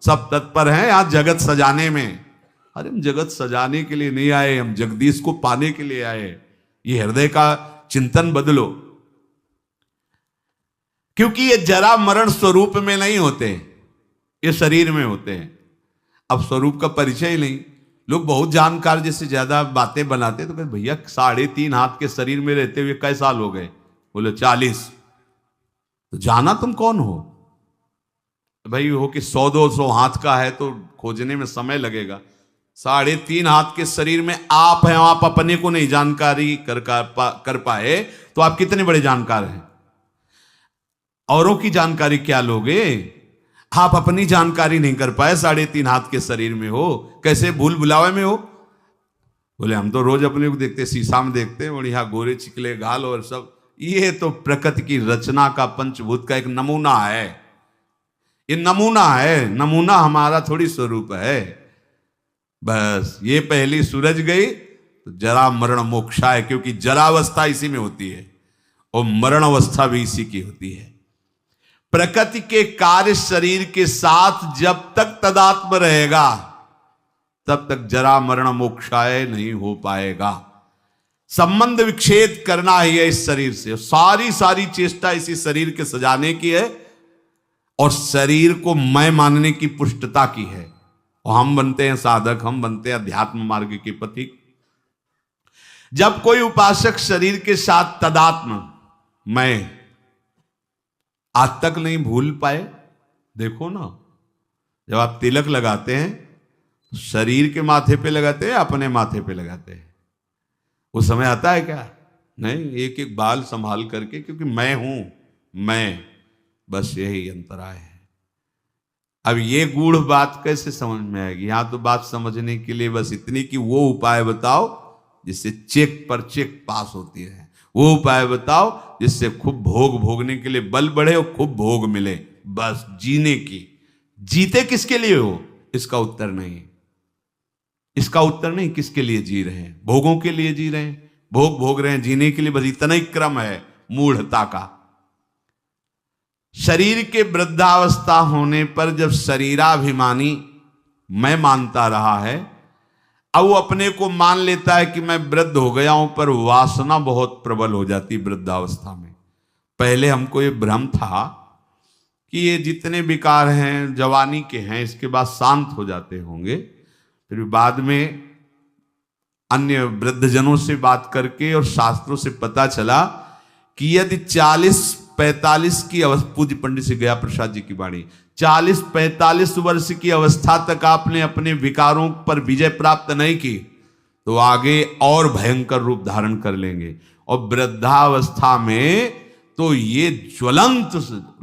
सब तत्पर हैं यहां जगत सजाने में। अरे हम जगत सजाने के लिए नहीं आए, हम जगदीश को पाने के लिए आए। ये हृदय का चिंतन बदलो, क्योंकि ये जरा मरण स्वरूप में नहीं होते, ये शरीर में होते हैं। अब स्वरूप का परिचय ही नहीं। लोग बहुत जानकार जैसे ज्यादा बातें बनाते तो कहते भैया 3.5 हाथ के शरीर में रहते हुए कई साल हो गए? बोले 40। तो जाना तुम कौन हो भाई? हो कि 100-200 हाथ का है तो खोजने में समय लगेगा। 3.5 हाथ के शरीर में आप हैं, आप अपने को नहीं जानकारी कर पाए तो आप कितने बड़े जानकार हैं? औरों की जानकारी क्या लोगे? आप अपनी जानकारी नहीं कर पाए, 3.5 हाथ के शरीर में हो, कैसे भूल भुलावे में हो? बोले हम तो रोज अपने को देखते, शीशा में देखते हैं बढ़िया गोरे चिकले गाल और सब। ये तो प्रकृति की रचना का, पंचभूत का एक नमूना है। ये नमूना है, नमूना हमारा थोड़ी स्वरूप है। बस ये पहली सूरज गई तो जरा मरण मोक्षा है, क्योंकि जरावस्था इसी में होती है और मरण अवस्था भी इसी की होती है। प्रकृति के कार्य शरीर के साथ जब तक तदात्म रहेगा तब तक जरा मरण मोक्षाय नहीं हो पाएगा। संबंध विच्छेद करना ही है इस शरीर से। सारी चेष्टा इसी शरीर के सजाने की है और शरीर को मैं मानने की पुष्टता की है। और हम बनते हैं साधक, हम बनते हैं अध्यात्म मार्ग के पथिक। जब कोई उपासक शरीर के साथ तदात्म मैं आज तक नहीं भूल पाए, देखो ना, जब आप तिलक लगाते हैं तो शरीर के माथे पे लगाते हैं, अपने माथे पे लगाते हैं। उस समय आता है क्या? नहीं, एक एक बाल संभाल करके, क्योंकि मैं हूं, मैं, बस यही अंतराय है। अब ये गूढ़ बात कैसे समझ में आएगी? यहां तो बात समझने के लिए बस इतनी कि वो उपाय बताओ जिससे चेक पर चेक पास होती है, वो उपाय बताओ जिससे खूब भोग भोगने के लिए बल बढ़े और खूब भोग मिले, बस जीने की। जीते किसके लिए हो? इसका उत्तर नहीं, इसका उत्तर नहीं। किसके लिए जी रहे हैं? भोगों के लिए जी रहे हैं, भोग भोग रहे हैं, जीने के लिए। बस इतना ही क्रम है मूढ़ता का। शरीर के वृद्धावस्था होने पर जब शरीराभिमानी मैं मानता रहा है, अब वो अपने को मान लेता है कि मैं वृद्ध हो गया हूं, पर वासना बहुत प्रबल हो जाती वृद्धावस्था में। पहले हमको ये भ्रम था कि ये जितने विकार हैं जवानी के हैं, इसके बाद शांत हो जाते होंगे। फिर बाद में अन्य वृद्धजनों से बात करके और शास्त्रों से पता चला कि यदि 40-45 की अवस्था, पूज्य पंडित श्री गया प्रसाद जी की वाणी, 40-45 वर्ष की अवस्था तक आपने अपने विकारों पर विजय प्राप्त नहीं की तो आगे और भयंकर रूप धारण कर लेंगे। और वृद्धावस्था में तो ये ज्वलंत,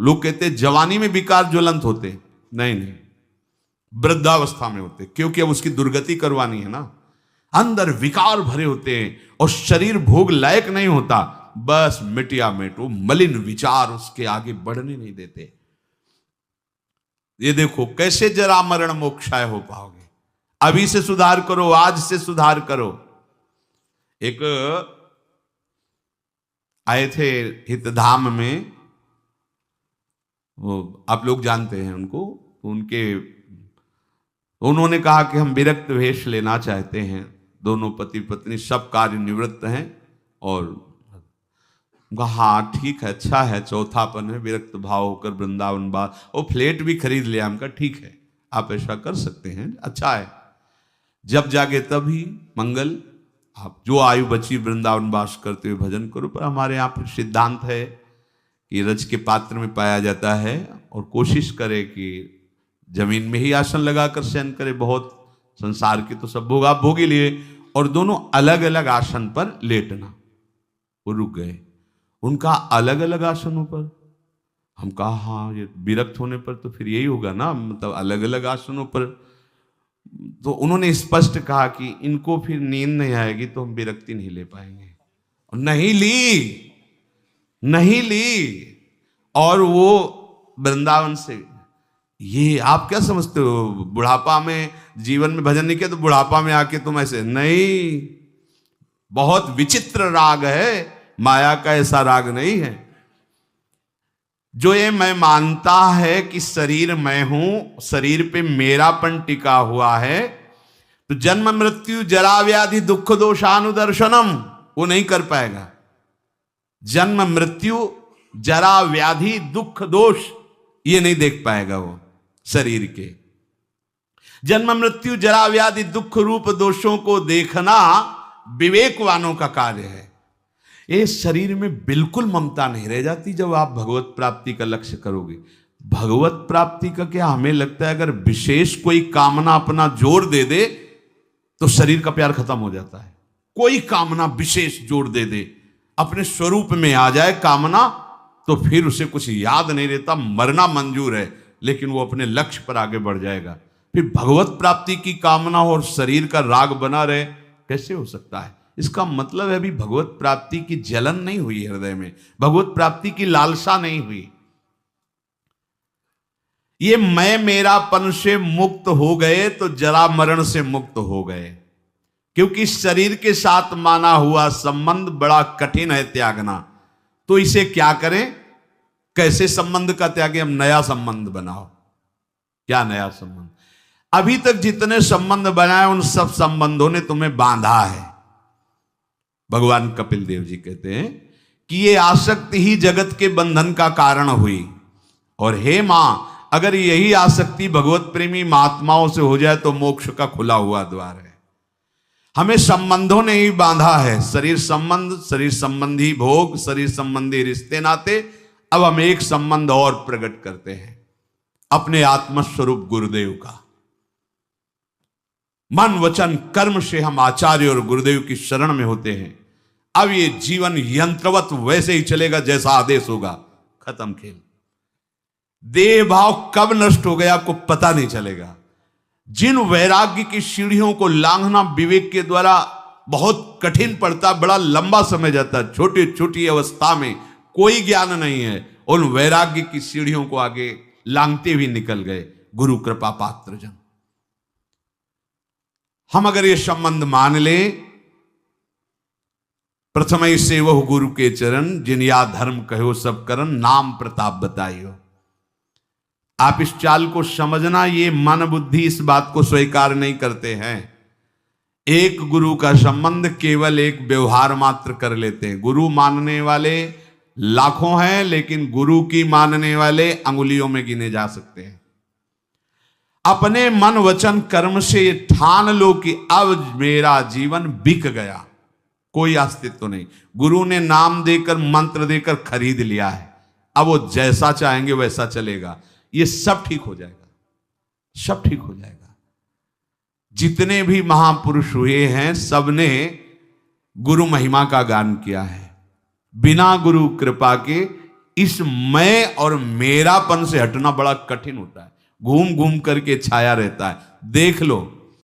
लोग कहते जवानी में विकार ज्वलंत होते, नहीं, वृद्धावस्था में होते, क्योंकि अब उसकी दुर्गति करवानी है ना। अंदर विकार भरे होते हैं और शरीर भोग लायक नहीं होता, बस मिटिया मिट, वो मलिन विचार उसके आगे बढ़ने नहीं देते। ये देखो कैसे जरा मरण मोक्षाय हो पाओगे। अभी से सुधार करो, आज से सुधार करो। एक आए थे हितधाम में, वो आप लोग जानते हैं उनको, उन्होंने कहा कि हम विरक्त वेश लेना चाहते हैं। दोनों पति पत्नी सब कार्य निवृत्त हैं और हाँ ठीक है, अच्छा है, चौथापन है, विरक्त भाव होकर वृंदावन बास, वो फ्लैट भी खरीद लिया। हमका ठीक है, आप ऐसा कर सकते हैं, अच्छा है, जब जागे तभी मंगल, आप जो आयु बची वृंदावन वास करते हुए भजन करो। पर हमारे यहाँ पर सिद्धांत है कि रज के पात्र में पाया जाता है और कोशिश करे कि जमीन में ही आसन लगाकर शयन करे। बहुत संसार के तो सब भोग आप भोग ही लिए, और दोनों अलग अलग आसन पर लेटना। वो रुक गए, उनका अलग अलग आसनों पर। हम कहा हाँ, ये विरक्त होने पर तो फिर यही होगा ना, मतलब अलग अलग आसनों पर। तो उन्होंने स्पष्ट कहा कि इनको फिर नींद नहीं आएगी तो हम विरक्ति नहीं ले पाएंगे। और नहीं ली। और वो वृंदावन से, ये आप क्या समझते हो, बुढ़ापा में जीवन में भजन नहीं किया तो बुढ़ापा में आके तुम ऐसे? नहीं, बहुत विचित्र राग है, माया का ऐसा राग नहीं है। जो ये मैं मानता है कि शरीर मैं हूं, शरीर पे मेरापन टिका हुआ है, तो जन्म मृत्यु जरा व्याधि दुख दोषानुदर्शनम वो नहीं कर पाएगा। जन्म मृत्यु जरा व्याधि दुख दोष ये नहीं देख पाएगा वो शरीर के। जन्म मृत्यु जरा व्याधि दुख रूप दोषों को देखना विवेकवानों का कार्य है। ये शरीर में बिल्कुल ममता नहीं रह जाती जब आप भगवत प्राप्ति का लक्ष्य करोगे। भगवत प्राप्ति का क्या, हमें लगता है अगर विशेष कोई कामना अपना जोर दे दे तो शरीर का प्यार खत्म हो जाता है। कोई कामना विशेष जोर दे दे, अपने स्वरूप में आ जाए कामना, तो फिर उसे कुछ याद नहीं रहता, मरना मंजूर है, लेकिन वो अपने लक्ष्य पर आगे बढ़ जाएगा। फिर भगवत प्राप्ति की कामना और शरीर का राग बना रहे, कैसे हो सकता है? इसका मतलब है अभी भगवत प्राप्ति की जलन नहीं हुई हृदय में, भगवत प्राप्ति की लालसा नहीं हुई। ये मैं मेरापन से मुक्त हो गए तो जरा मरण से मुक्त हो गए, क्योंकि शरीर के साथ माना हुआ संबंध बड़ा कठिन है त्यागना। तो इसे क्या करें, कैसे संबंध का त्यागे? हम नया संबंध बनाओ। क्या नया संबंध? अभी तक जितने संबंध बनाए उन सब संबंधों ने तुम्हें बांधा है। भगवान कपिल देव जी कहते हैं कि ये आसक्ति ही जगत के बंधन का कारण हुई, और हे मां, अगर यही आसक्ति भगवत प्रेमी महात्माओं से हो जाए तो मोक्ष का खुला हुआ द्वार है। हमें संबंधों ने ही बांधा है, शरीर संबंध, शरीर संबंधी भोग, शरीर संबंधी रिश्ते नाते। अब हम एक संबंध और प्रकट करते हैं, अपने आत्मस्वरूप गुरुदेव का। मन वचन कर्म से हम आचार्य और गुरुदेव की शरण में होते हैं। अब ये जीवन यंत्रवत वैसे ही चलेगा जैसा आदेश होगा, खत्म खेल। देह भाव कब नष्ट हो गया आपको पता नहीं चलेगा। जिन वैराग्य की सीढ़ियों को लांघना विवेक के द्वारा बहुत कठिन पड़ता, बड़ा लंबा समय जाता, छोटी छोटी अवस्था में कोई ज्ञान नहीं है, उन वैराग्य की सीढ़ियों को आगे लांघते हुए निकल गए गुरु कृपा पात्र जन। हम अगर ये संबंध मान ले, प्रथम ही से वह गुरु के चरण, जिन या धर्म कहो सब करन, नाम प्रताप बताइयो। आप इस चाल को समझना, ये मन बुद्धि इस बात को स्वीकार नहीं करते हैं। एक गुरु का संबंध केवल एक व्यवहार मात्र कर लेते हैं। गुरु मानने वाले लाखों हैं, लेकिन गुरु की मानने वाले अंगुलियों में गिने जा सकते हैं। अपने मन वचन कर्म से ये ठान लो कि अब मेरा जीवन बिक गया, कोई अस्तित्व नहीं। गुरु ने नाम देकर मंत्र देकर खरीद लिया है, अब वो जैसा चाहेंगे वैसा चलेगा। ये सब ठीक हो जाएगा, सब ठीक हो जाएगा। जितने भी महापुरुष हुए हैं सबने गुरु महिमा का गान किया है। बिना गुरु कृपा के इस मैं और मेरापन से हटना बड़ा कठिन होता है। घूम घूम करके छाया रहता है। देख लो